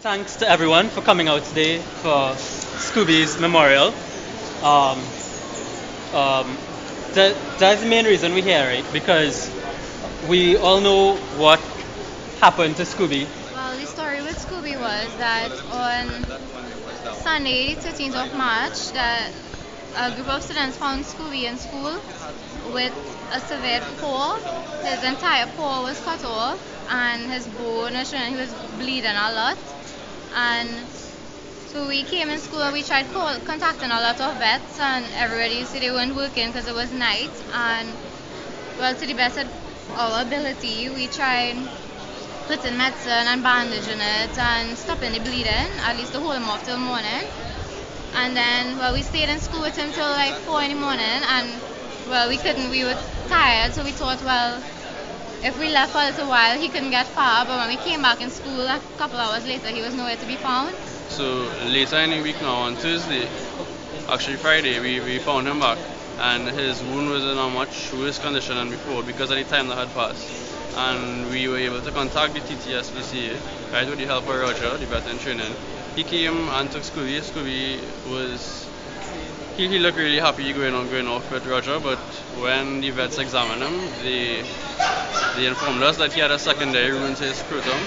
Thanks to everyone for coming out today for Scooby's memorial. Um, that's the main reason we're here, right? Because we all know what happened to Scooby. Well, the story with Scooby was that on Sunday, the 13th of March, that a group of students found Scooby in school with a severe paw. His entire paw was cut off, and his bone was showing he was bleeding a lot. And so we came in school and we tried contacting a lot of vets, and everybody said they weren't working because it was night. And well, to the best of our ability, we tried putting medicine and bandaging it and stopping the bleeding, at least to hold him off till morning. And then, well, we stayed in school with him till like 4 in the morning, and well, we were tired, so we thought, well, if we left for a little while, he couldn't get far. But when we came back in school a couple hours later, he was nowhere to be found. So later in the week now, on Tuesday, actually Friday, we found him back, and his wound was in a much worse condition than before because of the time that had passed. And we were able to contact the TTSPCA, right, with the help of Roger, the veteran training. He came and took Scooby. Scooby was, he looked really happy going off with Roger, but when the vets examined him, they informed us that he had a secondary wound to his scrotum,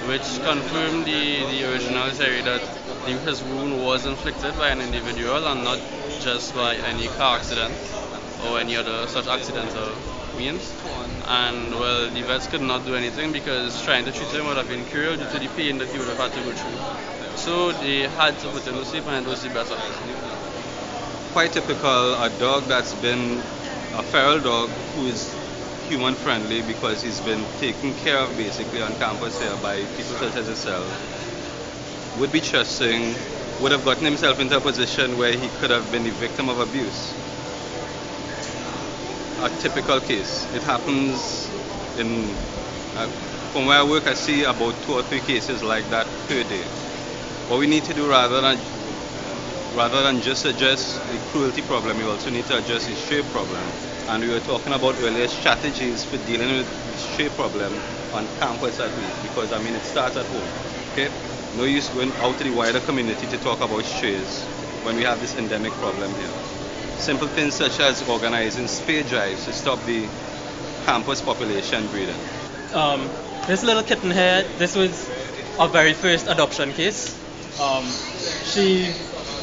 which confirmed the original theory that his wound was inflicted by an individual and not just by any car accident or any other such accidental means. And well, the vets could not do anything because trying to treat him would have been cruel due to the pain that he would have had to go through. So they had to put him to sleep, and it was the best option. Quite typical, a dog that's been a feral dog who is human friendly because he's been taken care of basically on campus here by people such as himself, would be trusting, would have gotten himself into a position where he could have been the victim of abuse. A typical case. It happens in, from where I work, I see about 2 or 3 cases like that per day. What we need to do rather than just address the cruelty problem, we also need to address the stray problem. And we were talking about earlier strategies for dealing with the stray problem on campus at least, because I mean it starts at home. Okay? No use going out to the wider community to talk about strays when we have this endemic problem here. Simple things such as organizing spay drives to stop the campus population breeding. This little kitten here, this was our very first adoption case.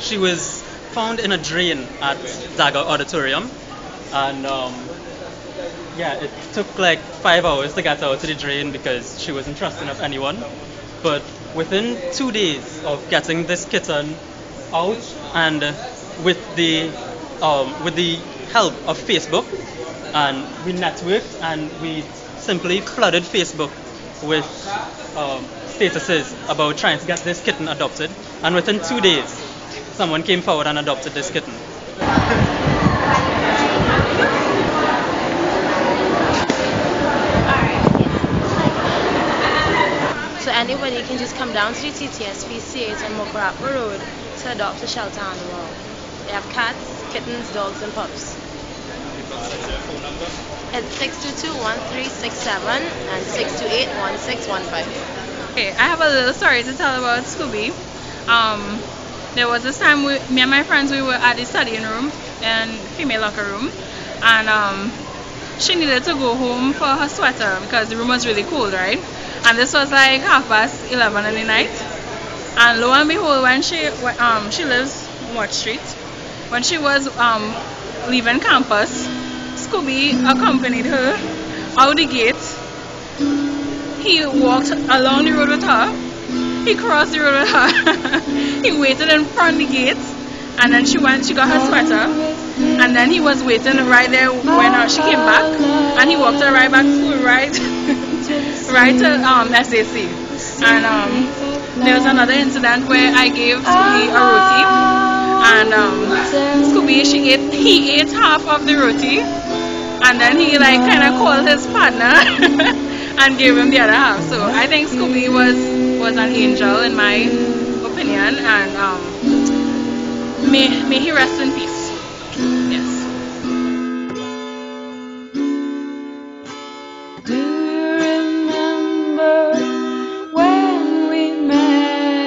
She was found in a drain at Zaga Auditorium, and it took like 5 hours to get her out of the drain because she wasn't trusting of anyone. But within 2 days of getting this kitten out, and with the help of Facebook, and we networked and we simply flooded Facebook with statuses about trying to get this kitten adopted, and within 2 days someone came forward and adopted this kitten. So anybody can just come down to the TTSPCA on Mokorapa Road to adopt a shelter animal. They have cats, kittens, dogs, and pups. It's 622-1367 and 628-1615. Okay, I have a little story to tell about Scooby. There was this time me and my friends, we were at the studying room and female locker room, and she needed to go home for her sweater because the room was really cold, right? And this was like 11:30 in the night. And lo and behold, when she lives Watch Street, when she was leaving campus, Scooby accompanied her out the gate. He walked along the road with her. He crossed the road with her. He waited in front of the gate, and then she got her sweater, and then he was waiting right there when she came back, and he walked her right back to school, right to SAC. And there was another incident where I gave Scooby a roti, and Scooby, he ate half of the roti, and then he like kind of called his partner and gave him the other half. So I think Scooby was an angel in my opinion, and may he rest in peace. Yes. Do you remember when we met?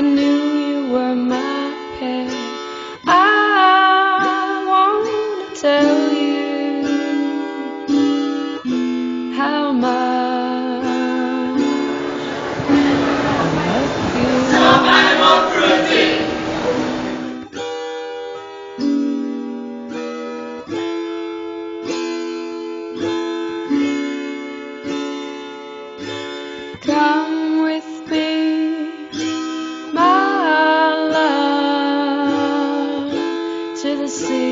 I knew you were my pet. I wanna tell you how much I love you. Some animal cruelty. Come with me, my love, to the sea.